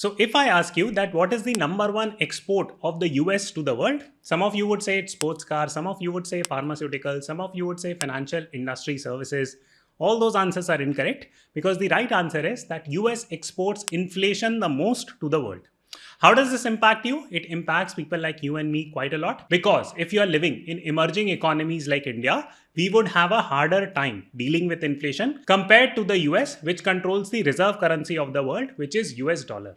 So if I ask you that what is the number one export of the US to the world, some of you would say it's sports cars, some of you would say pharmaceuticals, some of you would say financial industry services. All those answers are incorrect because the right answer is that US exports inflation the most to the world. How does this impact you? It impacts people like you and me quite a lot because if you are living in emerging economies like India, we would have a harder time dealing with inflation compared to the US, which controls the reserve currency of the world, which is US dollar.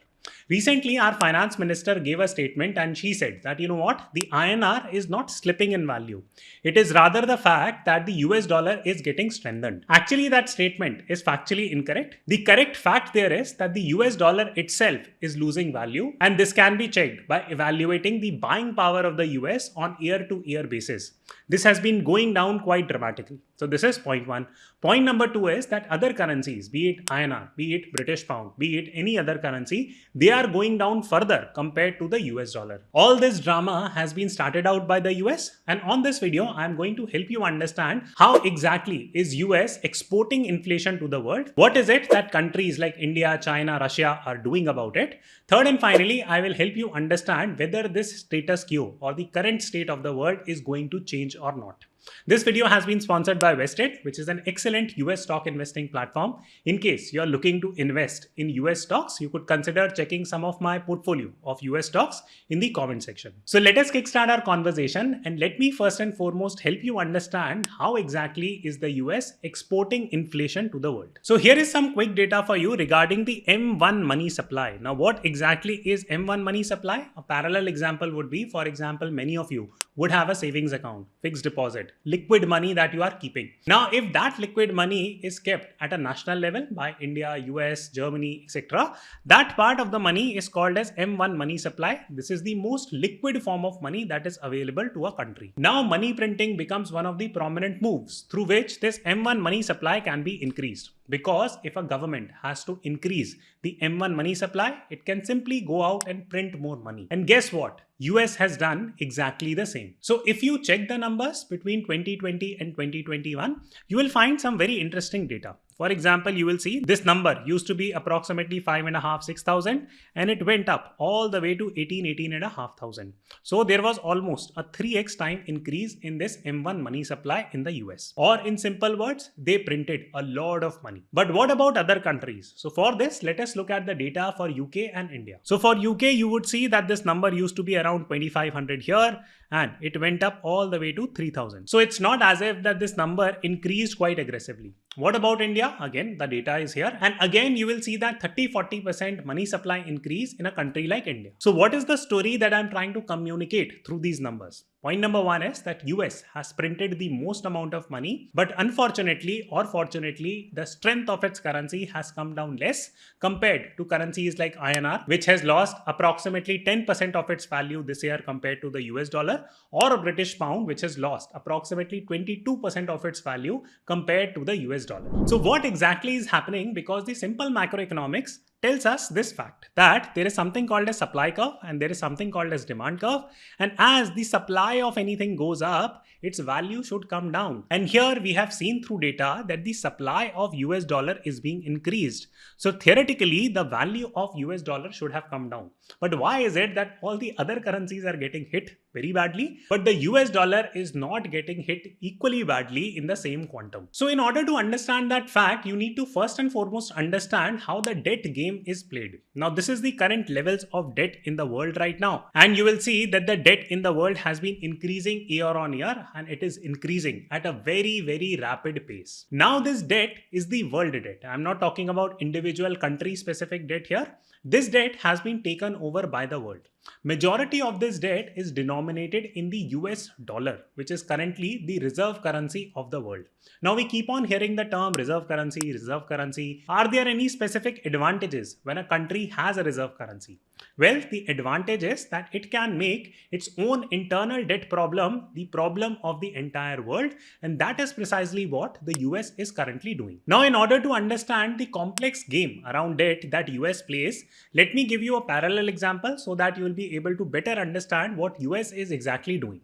Recently, our finance minister gave a statement and she said that, you know what, the INR is not slipping in value. It is rather the fact that the US dollar is getting strengthened. Actually, that statement is factually incorrect. The correct fact there is that the US dollar itself is losing value, and this can be checked by evaluating the buying power of the US on year-to-year basis. This has been going down quite dramatically. So this is point one. Point number two is that other currencies, be it INR, be it British pound, be it any other currency, they are going down further compared to the US dollar. All this drama has been started out by the US, and on this video, I am going to help you understand how exactly is US exporting inflation to the world. What is it that countries like India, China, Russia are doing about it? Third and finally, I will help you understand whether this status quo or the current state of the world is going to change or not. This video has been sponsored by Vested, which is an excellent US stock investing platform. In case you're looking to invest in US stocks, you could consider checking some of my portfolio of US stocks in the comment section. So let us kickstart our conversation and let me first and foremost help you understand how exactly is the US exporting inflation to the world. So here is some quick data for you regarding the M1 money supply. Now what exactly is M1 money supply? A parallel example would be, for example, many of you would have a savings account, fixed deposit, liquid money that you are keeping. Now, if that liquid money is kept at a national level by India, US, Germany, etc., that part of the money is called as M1 money supply. This is the most liquid form of money that is available to a country. Now, money printing becomes one of the prominent moves through which this M1 money supply can be increased. Because if a government has to increase the M1 money supply, it can simply go out and print more money. And guess what? US has done exactly the same. So if you check the numbers between 2020 and 2021, you will find some very interesting data. For example, you will see this number used to be approximately 5,500, 6,000 and it went up all the way to 18,500. So there was almost a 3x time increase in this M1 money supply in the US. Or in simple words, they printed a lot of money. But what about other countries? So for this, let us look at the data for UK and India. So for UK, you would see that this number used to be around 2,500 here and it went up all the way to 3,000. So it's not as if that this number increased quite aggressively. What about India? Again, the data is here. And again, you will see that 30-40% money supply increase in a country like India. So what is the story that I'm trying to communicate through these numbers? Point number one is that US has printed the most amount of money, but unfortunately or fortunately, the strength of its currency has come down less compared to currencies like INR, which has lost approximately 10% of its value this year compared to the US dollar, or a British pound, which has lost approximately 22% of its value compared to the US dollar. So what exactly is happening? Because the simple macroeconomics tells us this fact that there is something called a supply curve and there is something called as demand curve, and as the supply of anything goes up, its value should come down. And here we have seen through data that the supply of US dollar is being increased. So theoretically, the value of US dollar should have come down. But why is it that all the other currencies are getting hit very badly, but the US dollar is not getting hit equally badly in the same quantum? So in order to understand that fact, you need to first and foremost understand how the debt game is played. Now, this is the current levels of debt in the world right now. And you will see that the debt in the world has been increasing year on year, and it is increasing at a very, very rapid pace. Now, this debt is the world debt. I'm not talking about individual country specific debt here. This debt has been taken over by the world. Majority of this debt is denominated in the US dollar, which is currently the reserve currency of the world. Now we keep on hearing the term reserve currency, reserve currency. Are there any specific advantages when a country has a reserve currency? Well, the advantage is that it can make its own internal debt problem the problem of the entire world, and that is precisely what the US is currently doing. Now, in order to understand the complex game around debt that US plays, let me give you a parallel example so that you will be able to better understand what US is exactly doing.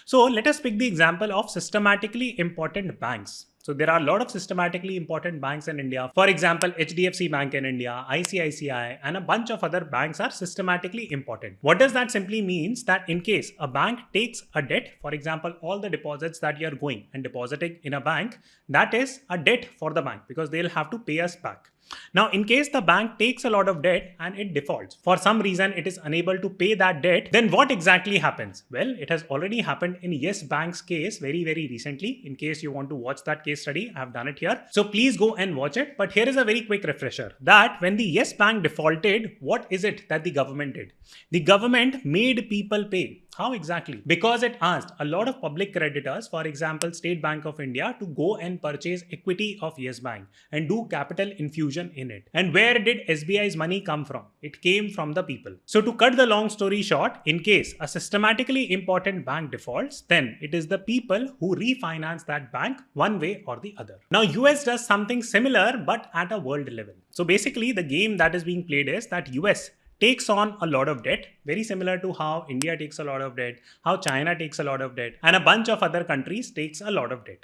So let us pick the example of systematically important banks. So there are a lot of systematically important banks in India. For example, HDFC Bank in India, ICICI, and a bunch of other banks are systematically important. What does that simply means? That in case a bank takes a debt, for example, all the deposits that you're going and depositing in a bank, that is a debt for the bank because they'll have to pay us back. Now, in case the bank takes a lot of debt and it defaults, for some reason it is unable to pay that debt, then what exactly happens? Well, it has already happened in Yes Bank's case very recently. In case you want to watch that case study, I have done it here. So please go and watch it. But here is a very quick refresher that when the Yes Bank defaulted, what is it that the government did? The government made people pay. How exactly? Because it asked a lot of public creditors, for example, State Bank of India, to go and purchase equity of Yes Bank and do capital infusion in it. And where did SBI's money come from? It came from the people. So to cut the long story short, in case a systematically important bank defaults, then it is the people who refinance that bank one way or the other. Now, US does something similar, but at a world level. So basically, the game that is being played is that US takes on a lot of debt, very similar to how India takes a lot of debt, how China takes a lot of debt, and a bunch of other countries takes a lot of debt.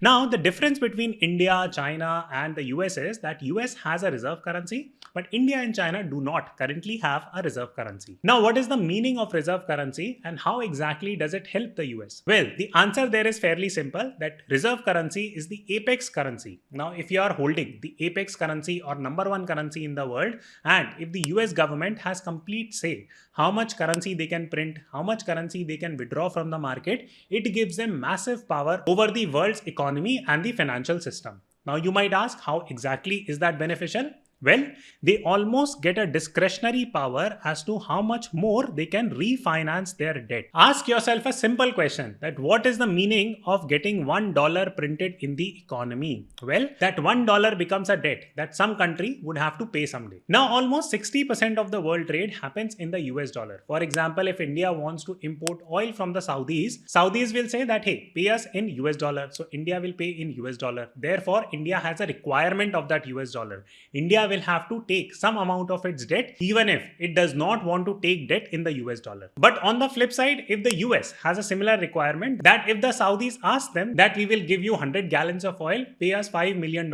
Now, the difference between India, China, and the US is that US has a reserve currency, but India and China do not currently have a reserve currency. Now, what is the meaning of reserve currency and how exactly does it help the US? Well, the answer there is fairly simple, that reserve currency is the apex currency. Now, if you are holding the apex currency or number one currency in the world, and if the US government has complete say how much currency they can print, how much currency they can withdraw from the market, it gives them massive power over the world's economy and the financial system. Now, you might ask, how exactly is that beneficial? Well, they almost get a discretionary power as to how much more they can refinance their debt. Ask yourself a simple question, that what is the meaning of getting $1 printed in the economy? Well, that $1 becomes a debt that some country would have to pay someday. Now, almost 60% of the world trade happens in the US dollar. For example, if India wants to import oil from the Saudis will say that, hey, pay us in US dollar. So India will pay in US dollar. Therefore, India has a requirement of that US dollar. India will have to take some amount of its debt even if it does not want to take debt in the US dollar. But on the flip side, if the US has a similar requirement that if the Saudis ask them that we will give you 100 gallons of oil, pay us $5 million,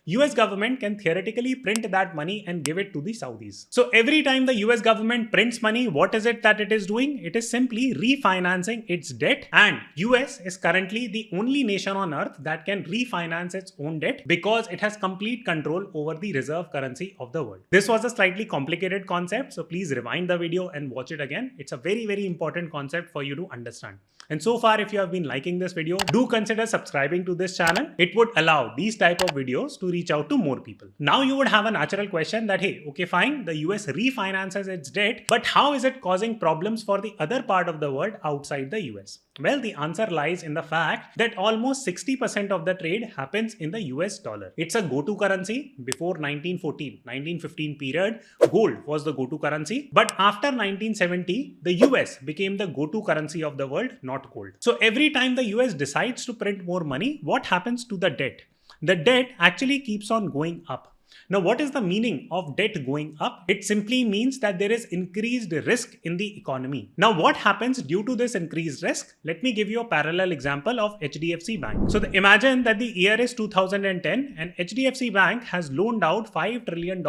US government can theoretically print that money and give it to the Saudis. So every time the US government prints money, what is it that it is doing? It is simply refinancing its debt, and US is currently the only nation on earth that can refinance its own debt because it has complete control over the reserve currency of the world. This was a slightly complicated concept, so please rewind the video and watch it again. It's a very important concept for you to understand. And so far, if you have been liking this video, do consider subscribing to this channel. It would allow these type of videos to reach out to more people. Now you would have a natural question that, hey, okay, fine, the US refinances its debt, but how is it causing problems for the other part of the world outside the US? Well, the answer lies in the fact that almost 60% of the trade happens in the US dollar. It's a go-to currency. Before 1915 period, gold was the go-to currency. But after 1970, the US became the go-to currency of the world, not gold. So every time the US decides to print more money, what happens to the debt? The debt actually keeps on going up. Now, what is the meaning of debt going up? It simply means that there is increased risk in the economy. Now, what happens due to this increased risk? Let me give you a parallel example of HDFC Bank. So imagine that the year is 2010 and HDFC Bank has loaned out $5 trillion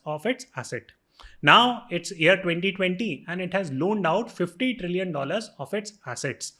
of its asset. Now it's year 2020 and it has loaned out $50 trillion of its assets.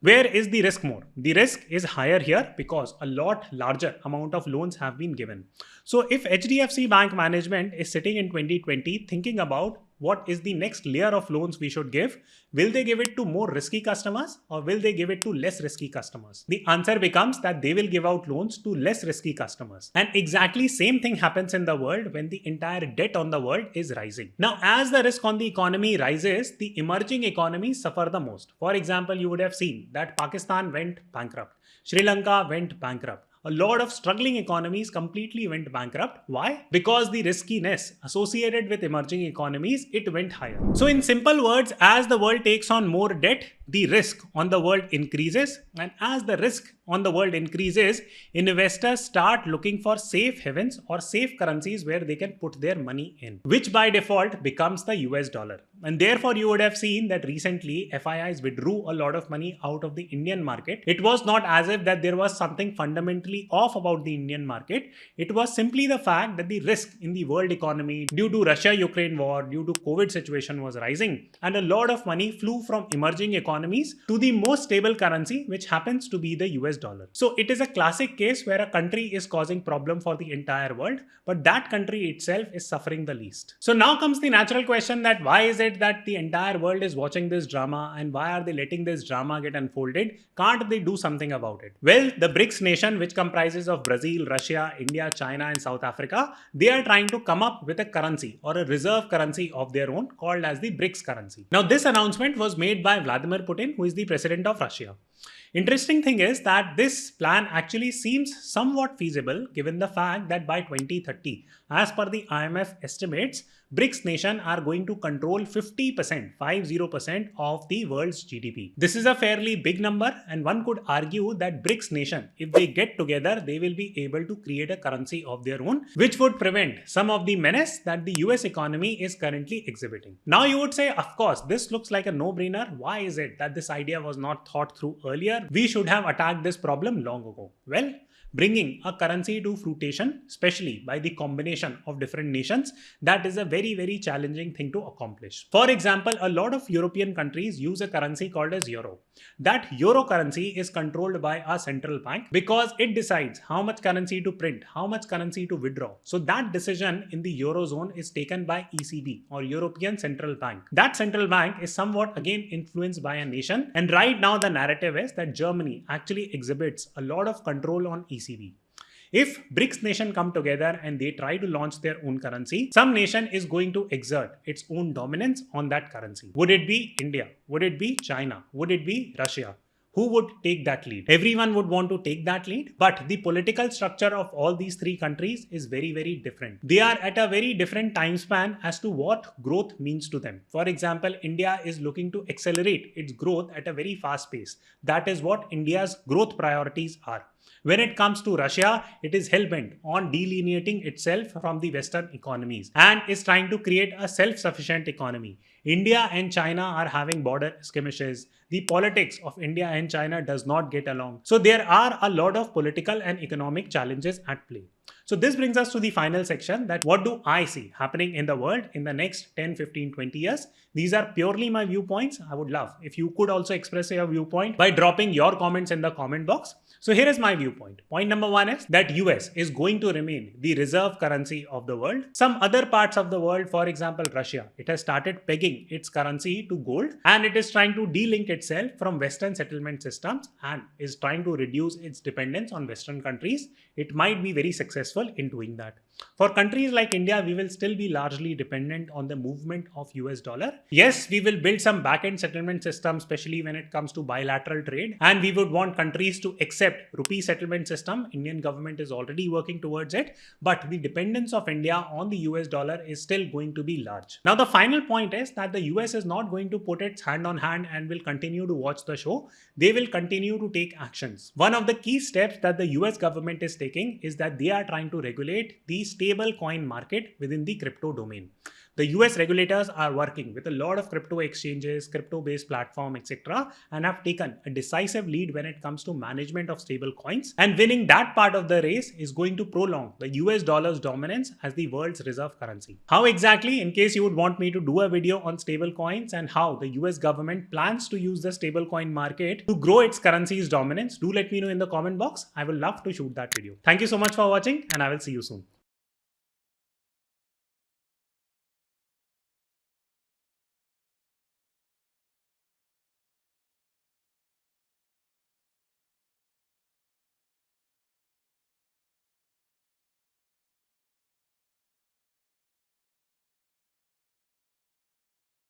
Where is the risk more? The risk is higher here because a lot larger amount of loans have been given. So if HDFC Bank management is sitting in 2020 thinking about what is the next layer of loans we should give, will they give it to more risky customers or will they give it to less risky customers? The answer becomes that they will give out loans to less risky customers. And exactly same thing happens in the world when the entire debt on the world is rising. Now, as the risk on the economy rises, the emerging economies suffer the most. For example, you would have seen that Pakistan went bankrupt. Sri Lanka went bankrupt. A lot of struggling economies completely went bankrupt. Why? Because the riskiness associated with emerging economies, it went higher. So in simple words, as the world takes on more debt, the risk on the world increases. And as the risk on the world increases, investors start looking for safe havens or safe currencies where they can put their money in, which by default becomes the US dollar. And therefore, you would have seen that recently FIIs withdrew a lot of money out of the Indian market. It was not as if that there was something fundamentally off about the Indian market. It was simply the fact that the risk in the world economy due to Russia-Ukraine war, due to COVID situation was rising, and a lot of money flew from emerging economies to the most stable currency, which happens to be the US dollar. So it is a classic case where a country is causing problem for the entire world, but that country itself is suffering the least. So now comes the natural question that why is it that the entire world is watching this drama and why are they letting this drama get unfolded? Can't they do something about it? Well, the BRICS nation, which comprises of Brazil, Russia, India, China and South Africa, they are trying to come up with a currency or a reserve currency of their own called as the BRICS currency. Now this announcement was made by Vladimir Putin, who is the president of Russia. Interesting thing is that this plan actually seems somewhat feasible given the fact that by 2030, as per the IMF estimates, BRICS nation are going to control 50% of the world's GDP. This is a fairly big number, and one could argue that BRICS nation, if they get together, they will be able to create a currency of their own, which would prevent some of the menace that the US economy is currently exhibiting. Now you would say, of course, this looks like a no-brainer. Why is it that this idea was not thought through earlier? We should have attacked this problem long ago. Well, bringing a currency to fruition, especially by the combination of different nations, that is a very, very challenging thing to accomplish. For example, a lot of European countries use a currency called as euro. That euro currency is controlled by a central bank because it decides how much currency to print, how much currency to withdraw. So that decision in the eurozone is taken by ECB or European Central Bank. That central bank is somewhat again influenced by a nation. And right now the narrative is that Germany actually exhibits a lot of control on ECB. If BRICS nation come together and they try to launch their own currency, some nation is going to exert its own dominance on that currency. Would it be India? Would it be China? Would it be Russia? Who would take that lead? Everyone would want to take that lead, but the political structure of all these three countries is very, very different. They are at a very different time span as to what growth means to them. For example, India is looking to accelerate its growth at a very fast pace. That is what India's growth priorities are. When it comes to Russia, it is hell-bent on delineating itself from the Western economies and is trying to create a self-sufficient economy. India and China are having border skirmishes. The politics of India and China does not get along. So there are a lot of political and economic challenges at play. So this brings us to the final section, that what do I see happening in the world in the next 10, 15, 20 years? These are purely my viewpoints. I would love if you could also express your viewpoint by dropping your comments in the comment box. So here is my viewpoint. Point number one is that US is going to remain the reserve currency of the world. Some other parts of the world, for example, Russia, it has started pegging its currency to gold and it is trying to de-link itself from Western settlement systems and is trying to reduce its dependence on Western countries. It might be very successful in doing that. For countries like India, we will still be largely dependent on the movement of US dollar. Yes, we will build some back-end settlement system, especially when it comes to bilateral trade. And we would want countries to accept rupee settlement system. Indian government is already working towards it. But the dependence of India on the US dollar is still going to be large. Now, the final point is that the US is not going to put its hand on hand and will continue to watch the show. They will continue to take actions. One of the key steps that the US government is taking is that they are trying to regulate the stable coin market within the crypto domain. The US regulators are working with a lot of crypto exchanges, crypto-based platform, etc. and have taken a decisive lead when it comes to management of stable coins. And winning that part of the race is going to prolong the US dollar's dominance as the world's reserve currency. How exactly, in case you would want me to do a video on stable coins and how the US government plans to use the stable coin market to grow its currency's dominance, do let me know in the comment box. I will love to shoot that video. Thank you so much for watching and I will see you soon.